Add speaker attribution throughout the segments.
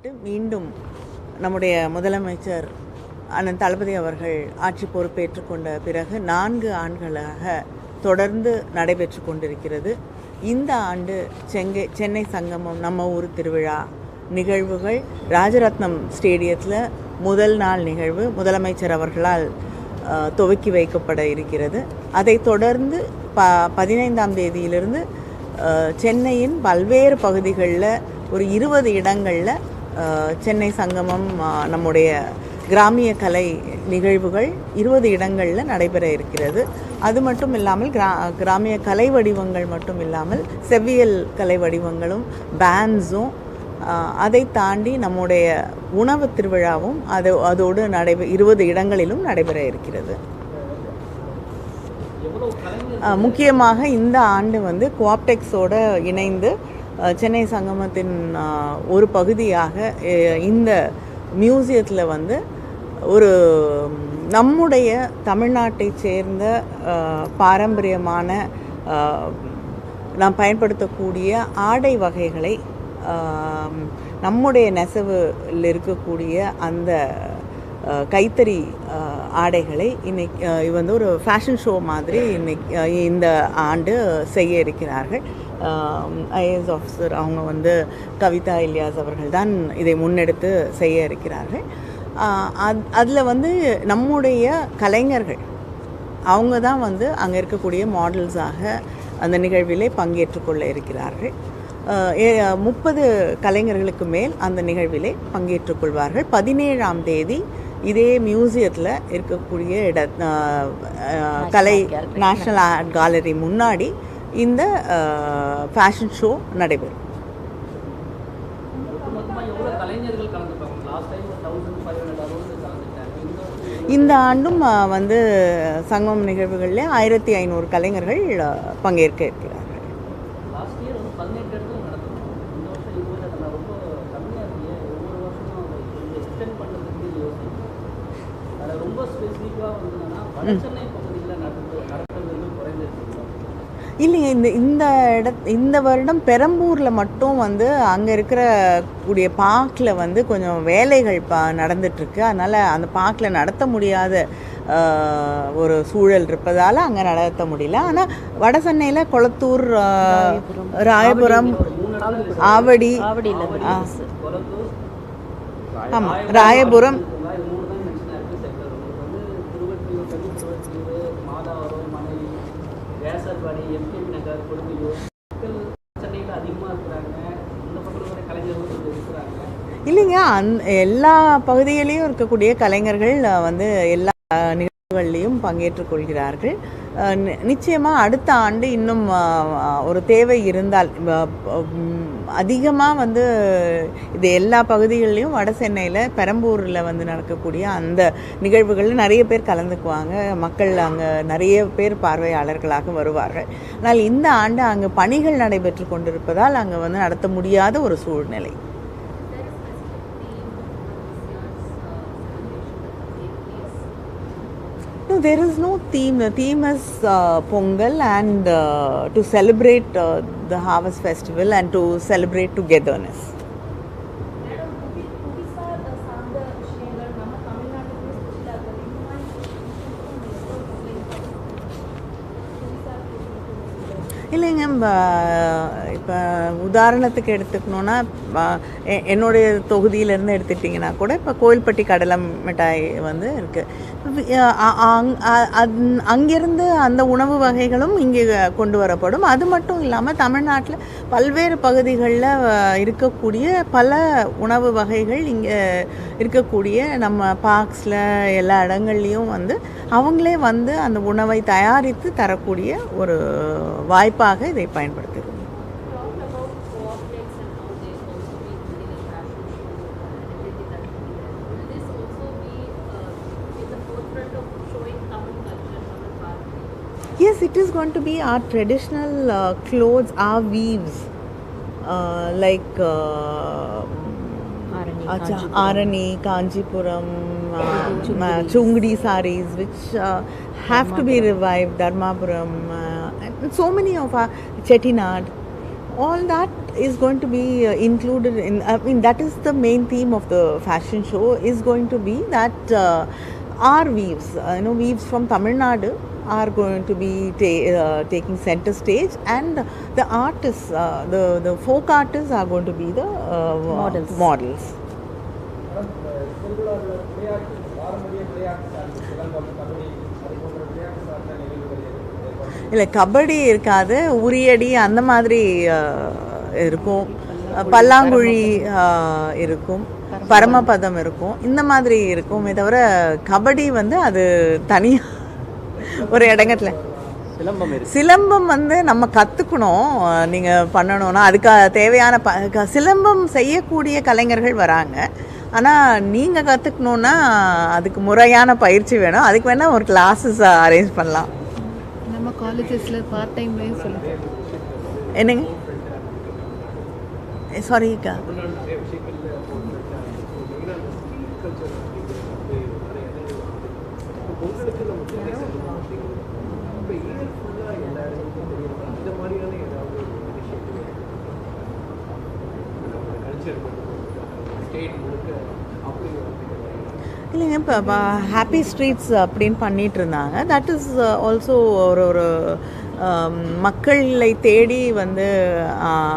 Speaker 1: விட்டு மீண்டும் நம்முடைய முதலமைச்சர் அண்ணன் தளபதி அவர்கள் ஆட்சி பொறுப்பேற்று கொண்ட பிறகு 4 ஆண்டுகளாக தொடர்ந்து நடைபெற்று கொண்டிருக்கிறது. இந்த ஆண்டு சென்னை சங்கமம் நம்ம ஊர் திருவிழா நிகழ்வுகள் ராஜரத்னம் ஸ்டேடியத்தில் முதல் நாள் நிகழ்வு முதலமைச்சர் அவர்களால் துவக்கி வைக்கப்பட இருக்கிறது. அதை தொடர்ந்து 15ஆம் தேதியிலிருந்து சென்னையின் பல்வேறு பகுதிகளில் ஒரு 20 இடங்களில் சென்னை சங்கமம் நம்முடைய கிராமிய கலை நிகழ்வுகள் 20 இடங்களில் நடைபெற இருக்கிறது. அது மட்டும் இல்லாமல் கிராமிய கலை வடிவங்கள் மட்டும் இல்லாமல் செவ்வியல் கலை வடிவங்களும் பேண்ட்ஸும் அதை தாண்டி நம்முடைய உணவு திருவிழாவும் அதோடு 20 இடங்களிலும் நடைபெற இருக்கிறது. முக்கியமாக இந்த ஆண்டு கோஆப்டெக்ஸோடு இணைந்து சென்னை சங்கமத்தின் ஒரு பகுதியாக இந்த மியூசியத்தில் ஒரு நம்முடைய தமிழ்நாட்டை சேர்ந்த பாரம்பரியமான நாம் பயன்படுத்தக்கூடிய ஆடை வகைகளை நம்முடைய நெசவில் இருக்கக்கூடிய அந்த கைத்தறி ஆடைகளை இன்னைக்கு ஒரு ஃபேஷன் ஷோ மாதிரி இந்த ஆண்டு செய்ய இருக்கிறார்கள். ஐஏஎஸ் ஆஃபீஸர் அவங்க கவிதா இலியாஸ் அவர்கள் தான் இதை முன்னெடுத்து செய்ய இருக்கிறார்கள். அதில் நம்முடைய கலைஞர்கள் அவங்க தான் அங்கே இருக்கக்கூடிய மாடல்ஸாக அந்த நிகழ்விலே பங்கேற்றுக்கொள்ள இருக்கிறார்கள். 30 கலைஞர்களுக்கு மேல் அந்த நிகழ்விலே பங்கேற்றுக்கொள்வார்கள். 17ஆம் தேதி இதே மியூசியத்தில் இருக்கக்கூடிய கலை நேஷ்னல் ஆர்ட் கேலரி முன்னாடி இந்த ஃபேஷன் ஷோ நடைபெறும். இந்த ஆண்டும் சங்கமம் நிகழ்வுகளில் 1500 கலைஞர்கள் பங்கேற்க இருக்கிறார்கள். இல்லைங்க, இந்த வருடம் பெரம்பூரில் மட்டும் அங்கே இருக்கிற கூடிய பார்க்கில் கொஞ்சம் வேலைகள் நடந்துட்டுருக்கு. அதனால் அந்த பார்க்கில் நடத்த முடியாத ஒரு சூழல் இருப்பதால் அங்கே நடத்த முடியல. ஆனால் வட சென்னையில் கொளத்தூர், ராயபுரம், ஆவடி, ஆமாம் ராயபுரம், இல்லைங்க, எல்லா பகுதியிலையும் இருக்கக்கூடிய கலைஞர்கள் எல்லா நிகழ்வுகள்லையும் பங்கேற்றுக் கொள்கிறார்கள். நிச்சயமாக அடுத்த ஆண்டு இன்னும் ஒரு தேவை இருந்தால் அதிகமாக இது எல்லா பகுதிகளிலையும் வட சென்னையில் பெரம்பூரில் நடக்கக்கூடிய அந்த நிகழ்வுகளில் நிறைய பேர் கலந்துக்குவாங்க. மக்கள் அங்கே நிறைய பேர் பார்வையாளர்களாக வருவார்கள். ஆனால் இந்த ஆண்டு அங்கே பணிகள் நடைபெற்று கொண்டிருப்பதால் அங்கே நடத்த முடியாத ஒரு சூழ்நிலை. No, there is no theme. The theme is Pongal and to celebrate the harvest festival and to celebrate togetherness. இல்லைங்க, இப்போ உதாரணத்துக்கு எடுத்துக்கணுன்னா என்னுடைய தொகுதியிலேருந்து எடுத்துட்டிங்கன்னா கூட இப்போ கோயில்பட்டி கடலை மிட்டாய் இருக்குது. அங்கேருந்து அந்த உணவு வகைகளும் இங்கே கொண்டு வரப்படும். அது மட்டும் இல்லாமல் தமிழ்நாட்டில் பல்வேறு பகுதிகளில் இருக்கக்கூடிய பல உணவு வகைகள் இங்கே இருக்கக்கூடிய நம்ம பார்க்ஸில் எல்லா இடங்கள்லையும் அவங்களே அந்த உணவை தயாரித்து தரக்கூடிய ஒரு வாய்ப்பாக இதை பயன்படுத்துகிறோம். Yes, it is going to be our traditional clothes, our weaves, like Arani, Kanjipuram, Chungdi sarees, which have to be revived, Dharmapuram, and so many of our Chettinad. all that is going to be included in, I mean, that is the main theme of the fashion show, is going to be that our weaves, weaves from Tamil Nadu are going to be taking center stage, and the artists, the folk artists are going to be the models. இல்லை, கபடி இருக்காது, உரியடி அந்த மாதிரி இருக்கும், பல்லாங்குழி இருக்கும், பரமபதம் இருக்கும், இந்த மாதிரி இருக்குமே தவிர கபடி வந்து அது தனியாக ஒரு இடங்கத்தில். சிலம்பம் வந்து நம்ம கற்றுக்கணும், நீங்கள் பண்ணணும்னா அதுக்கு தேவையான சிலம்பம் செய்யக்கூடிய கலைஞர்கள் வராங்க. ஆனால் நீங்கள் கற்றுக்கணுன்னா அதுக்கு முறையான பயிற்சி வேணும். அதுக்கு வேணால் ஒரு கிளாஸஸ் அரேஞ்ச் பண்ணலாம்.
Speaker 2: நம்ம காலேஜஸில் பார்ட் டைம்லேயும் சொல்லுங்கள்.
Speaker 1: என்னங்க? சாரிக்கா. இல்லைங்க, இப்போ ஹாப்பி ஸ்ட்ரீட்ஸ் அப்படின்னு பண்ணிகிட்டு இருந்தாங்க. தட் இஸ் ஆல்சோ ஒரு மக்களை தேடி வந்து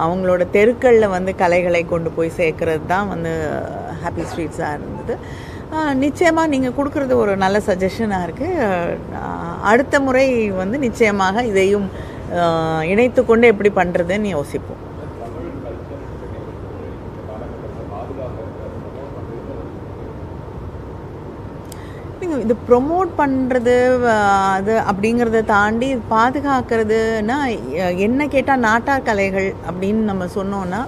Speaker 1: அவங்களோட தெருக்களில் வந்து கலைகளை கொண்டு போய் சேர்க்கறது தான் வந்து ஹாப்பி ஸ்ட்ரீட்ஸாக இருந்தது. நிச்சயமாக நீங்கள் கொடுக்குறது ஒரு நல்ல சஜஷனாக இருக்குது. அடுத்த முறை வந்து நிச்சயமாக இதையும் இணைத்து கொண்டு எப்படி பண்ணுறதுன்னு யோசிப்போம். இது ப்ரொமோட் பண்ணுறது அது அப்படிங்கிறத தாண்டி பாதுகாக்கிறதுனா என்ன கேட்டால் நாட்டார் கலைகள் அப்படின்னு நம்ம சொன்னோன்னா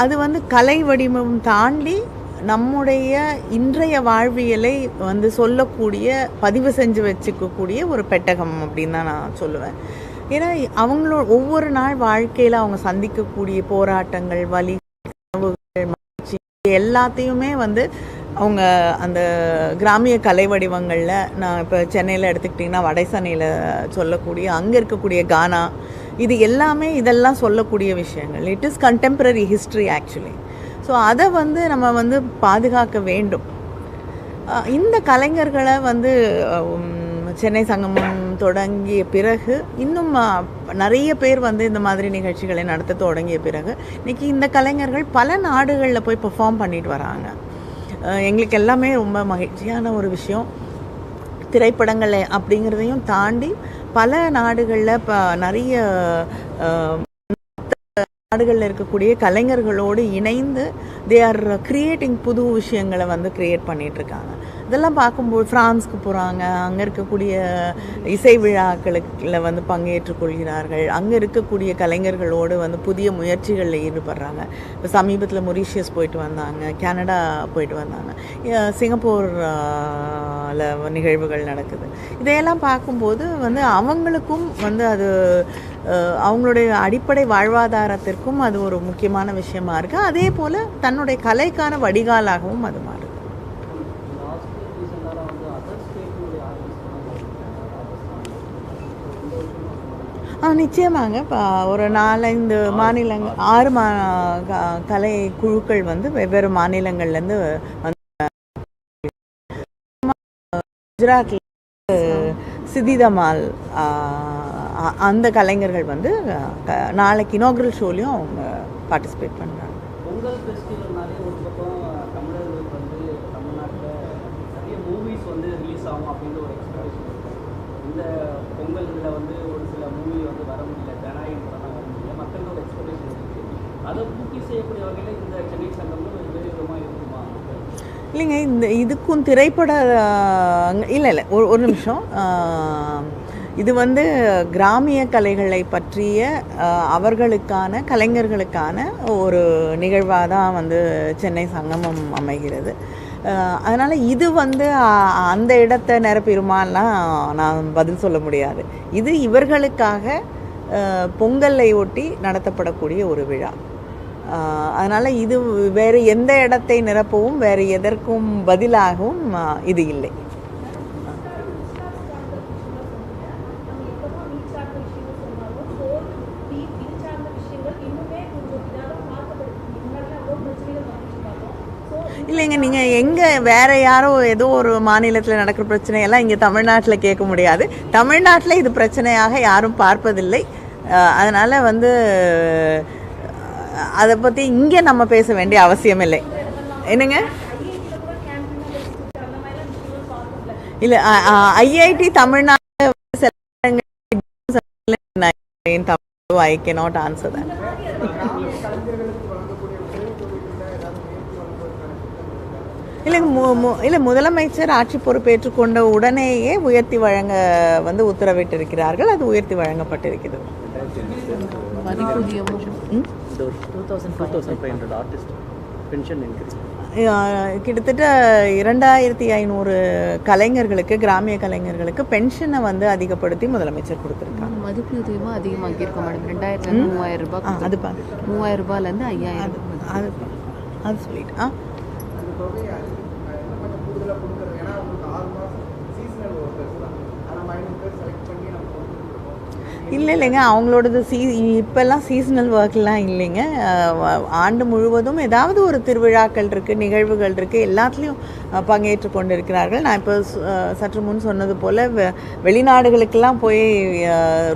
Speaker 1: அது வந்து கலை வடிவம் தாண்டி நம்முடைய இன்றைய வாழ்வியலை வந்து சொல்லக்கூடிய, பதிவு செஞ்சு வச்சுக்கக்கூடிய ஒரு பெட்டகம் அப்படின்னு தான் நான் சொல்லுவேன். ஏன்னா அவங்களோட ஒவ்வொரு நாள் வாழ்க்கையில் அவங்க சந்திக்கக்கூடிய போராட்டங்கள், வலி, மகிழ்ச்சி எல்லாத்தையுமே வந்து அவங்க அந்த கிராமிய கலை வடிவங்களில், நான் இப்போ சென்னையில் எடுத்துக்கிட்டிங்கன்னா வடைசனையில் சொல்லக்கூடிய, அங்கே இருக்கக்கூடிய கானா, இது எல்லாமே இதெல்லாம் சொல்லக்கூடிய விஷயங்கள். It is contemporary history actually. So அதை வந்து நம்ம வந்து பாதுகாக்க வேண்டும். இந்த கலைஞர்களை வந்து சென்னை சங்கமம் தொடங்கிய பிறகு இன்னும் நிறைய பேர் வந்து இந்த மாதிரி நிகழ்ச்சிகளை நடத்த தொடங்கிய பிறகு இன்றைக்கி இந்த கலைஞர்கள் பல நாடுகளில் போய் பெர்ஃபார்ம் பண்ணிட்டு வராங்க. எங்களுக்கு எல்லாமே ரொம்ப மகிழ்ச்சியான ஒரு விஷயம். திரைப்படங்கள் அப்படிங்கிறதையும் தாண்டி பல நாடுகளில் நிறைய நாடுகளில் இருக்கக்கூடிய கலைஞர்களோடு இணைந்து தே ஆர் கிரியேட்டிங் புது விஷயங்களை வந்து கிரியேட் பண்ணிகிட்ருக்காங்க. இதெல்லாம் பார்க்கும்போது ஃப்ரான்ஸ்க்கு போகிறாங்க, அங்கே இருக்கக்கூடிய இசை விழாக்களுக்குள்ள வந்து பங்கேற்றுக் கொள்கிறார்கள், அங்கே இருக்கக்கூடிய கலைஞர்களோடு வந்து புதிய முயற்சிகளில் ஈடுபடுறாங்க. இப்போ சமீபத்தில் மொரீஷியஸ் போயிட்டு வந்தாங்க, கனடா போயிட்டு வந்தாங்க, சிங்கப்பூரில் நிகழ்வுகள் நடக்குது. இதையெல்லாம் பார்க்கும்போது வந்து அவங்களுக்கும் வந்து அது அவங்களுடைய அடிப்படை வாழ்வாதாரத்திற்கும் அது ஒரு முக்கியமான விஷயமா இருக்குது. அதே போல் தன்னுடைய கலைக்கான வடிகாலாகவும் அது மாறுது. நிச்சயமாங்க. இப்போ ஒரு 4-5 மாநிலங்கள், 6 கலை குழுக்கள் வந்து வெவ்வேறு மாநிலங்கள்லேருந்து வந்து குஜராத்தில் சிதிதமால் அந்த கலைஞர்கள் வந்து நாளைக்கு இனாகுரல் ஷோலையும் அவங்க பார்ட்டிசிபேட் பண்ணுறாங்க.
Speaker 3: பொங்கல் ஃபெஸ்டிவல்னாலே ஒரு பக்கம் தமிழர்களுக்கு வந்து தமிழ்நாட்டில் நிறைய மூவிஸ் வந்து ரிலீஸ் ஆகும் அப்படின்ற ஒரு எக்ஸ்பெக்டேஷன் இருக்குது. இந்த பொங்கலில் வந்து ஒரு சில மூவி வந்து வர முடியல, ஜனநாயகம் படம் வர முடியல, மக்களோட ஒரு எக்ஸ்பெக்டேஷன் இருக்குது. அதை பூர்த்தி செய்யக்கூடிய வகையில் இந்த சென்னை சங்கம்னு வேறு விதமாக இருக்குமா?
Speaker 1: இல்லைங்க, இதுக்கும் திரைப்பட இல்லை ஒரு நிமிஷம். இது வந்து கிராமிய கலைகளை பற்றிய அவர்களுக்கான கலைஞர்களுக்கான ஒரு நிகழ்வாக தான் வந்து சென்னை சங்கமம் அமைகிறது. அதனால் இது வந்து அந்த இடத்தை நிரப்பிடுமான்னா நான் பதில் சொல்ல முடியாது. இது இவர்களுக்காக பொங்கலை ஒட்டி நடத்தப்படக்கூடிய ஒரு விழா. அதனால் இது வேறு எந்த இடத்தை நிரப்பவும் வேறு எதற்கும் பதிலாகவும் இது இல்லை. இல்லைங்க, நீங்கள் எங்கே வேறு யாரோ ஏதோ ஒரு மாநிலத்தில் நடக்கிற பிரச்சனையெல்லாம் இங்கே தமிழ்நாட்டில் கேட்க முடியாது. தமிழ்நாட்டில் இது பிரச்சனையாக யாரும் பார்ப்பதில்லை. அதனால் வந்து அதை பற்றி இங்கே நம்ம பேச வேண்டிய அவசியம் இல்லை. என்னங்க? இல்லை, IIT Tamil Nadu I cannot answer that. இல்லை, முதலமைச்சர் ஆட்சி பொறுப்பேற்றுக்கொண்ட உடனேயே உயர்த்தி வழங்க வந்து உத்தரவிட்டிருக்கிறார்கள். அது உயர்த்தி வழங்கப்பட்டிருக்கிறது. கிட்டத்தட்ட 2500 கலைஞர்களுக்கு, கிராமிய கலைஞர்களுக்கு பென்ஷனை வந்து அதிகப்படுத்தி முதலமைச்சர் கொடுத்துருக்காங்க.
Speaker 2: மதிப்பூதியமாக அதிகமாக்கியிருக்க மேடம். 2000 3000 ரூபாய்.
Speaker 1: அது
Speaker 2: 3000 ரூபாயிலேருந்து 5000.
Speaker 1: அது சொல்லிட்டு இல்லைங்க, அவங்களோடது இப்போல்லாம் சீசனல் ஒர்க்லாம் இல்லைங்க. ஆண்டு முழுவதும் ஏதாவது ஒரு திருவிழாக்கள் இருக்குது, நிகழ்வுகள் இருக்குது, எல்லாத்துலேயும் பங்கேற்று கொண்டு இருக்கிறார்கள். நான் இப்போ சற்று முன் சொன்னது போல் வெளிநாடுகளுக்கெல்லாம் போய்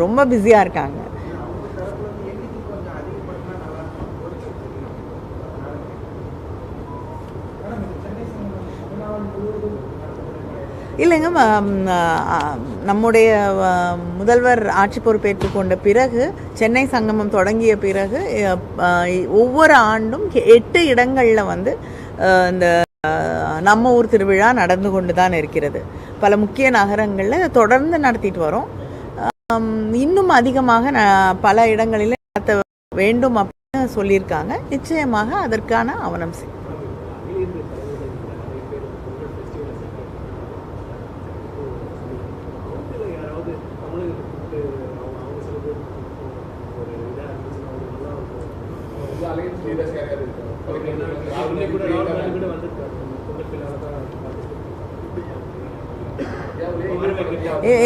Speaker 1: ரொம்ப பிஸியாக இருக்காங்க. இல்லைங்க, நம்முடைய முதல்வர் ஆட்சி பொறுப்பேற்று கொண்ட பிறகு, சென்னை சங்கமம் தொடங்கிய பிறகு ஒவ்வொரு ஆண்டும் 8 இடங்களில் வந்து இந்த நம்ம ஊர் திருவிழா நடந்து கொண்டு தான் இருக்கிறது. பல முக்கிய நகரங்களில் தொடர்ந்து நடத்திட்டு வரோம். இன்னும் அதிகமாக பல இடங்களில் நடத்த வேண்டும் அப்படின்னு சொல்லியிருக்காங்க. நிச்சயமாக அதற்கான ஆவணம் செய்யும்.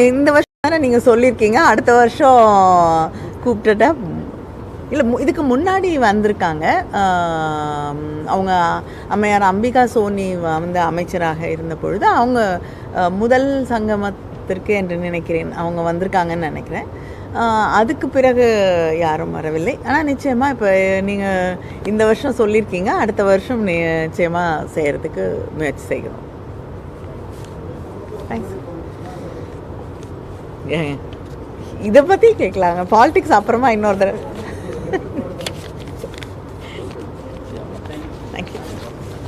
Speaker 1: இந்த வருஷம் தானே நீங்கள் சொல்லியிருக்கீங்க, அடுத்த வருஷம் கூப்பிட்டுட்டா. இல்லை, இதுக்கு முன்னாடி வந்திருக்காங்க. அவங்க அம்மையார் அம்பிகா சோனி வந்து அமைச்சராக இருந்த பொழுது அவங்க முதல் சங்கமத்திற்கு என்று நினைக்கிறேன் அவங்க வந்திருக்காங்கன்னு நினைக்கிறேன். அதுக்கு பிறகு யாரும் வரவில்லை. ஆனால் நிச்சயமாக இப்போ நீங்கள் இந்த வருஷம் சொல்லியிருக்கீங்க, அடுத்த வருஷம் நிச்சயமாக செய்கிறதுக்கு முயற்சி செய்கிறோம். தேங்க்ஸ். இதை பற்றி கேட்கலாங்க, பாலிடிக்ஸ் அப்புறமா இன்னொரு தடவை.